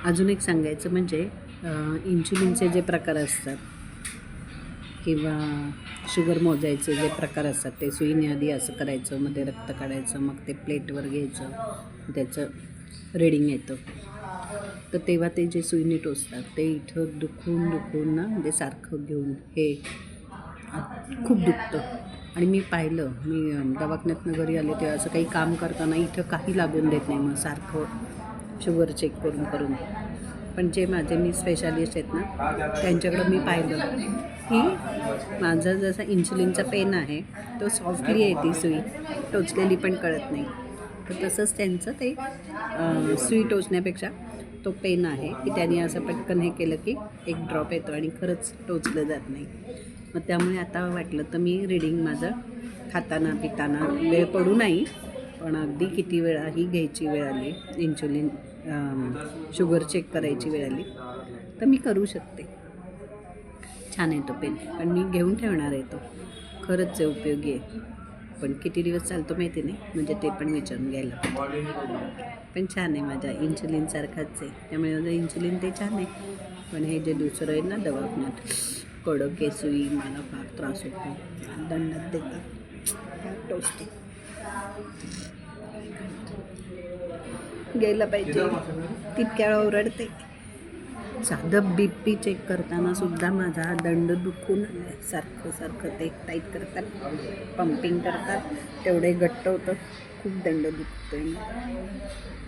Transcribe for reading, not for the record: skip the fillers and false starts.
अजून एक सांगायचं म्हणजे इन्शुलिनचे जे प्रकार असतात किंवा शुगर मोजायचे जे प्रकार असतात ते सुईने आधी असं करायचं, मग ते रक्त काढायचं, मग ते प्लेटवर घ्यायचं, त्याचं रीडिंग येतं. तर तेव्हा ते जे सुईने टोचतात ते इथं दुखून ना म्हणजे सारखं घेऊन हे खूप दुखतं. आणि मी पाहिलं, मी दवाखान्यातनं घरी आले तेव्हा असं काही काम करताना इथं काही लागून देत नाही मग सारखं शुगर चेक करून. पण जे माझे मी स्पेशालिस्ट आहेत ना त्यांच्याकडं मी पाहिलं की माझा जसा इन्सुलिनचा पेन आहे तो सॉफ्टली आहे, ती सुई टोचलेली पण कळत नाही. तर तसंच त्यांचं ते सुई टोचण्यापेक्षा तो पेन आहे की त्यांनी असं पटकन हे केलं की एक ड्रॉप येतो आणि खरंच टोचलं जात नाही. मग त्यामुळे आता वाटलं तर मी रीडिंग माझं खाताना पिताना वेळ पडू नाही, पण अगदी किती वेळाही घ्यायची वेळ आली, इन्शुलिन शुगर चेक करायची वेळ आली तर मी करू शकते. छान आहे तो पेन, पण मी घेऊन ठेवणार आहे तो. खरंच आहे, उपयोगी आहे. पण किती दिवस चालतो माहिती नाही, म्हणजे ते पण विचारून घ्यायला पाहिजे. पण छान आहे, माझ्या इन्शुलिनसारखाच आहे, त्यामुळे माझं इन्शुलिन ते छान आहे. पण हे जे दुसरं आहे ना दवाखान्यात कडक आहे सुई, मला फार त्रास होतो. दंडात देतात, टोचते. गेलं पाहिजे तितक्या वेळा ओरडते. साधं बी पी चेक करताना सुद्धा माझा हा दंड दुखून सारखं ते टाईट करतात, पंपिंग करतात, तेवढे घट्ट होतं. खूप दंड दुखतो आहे.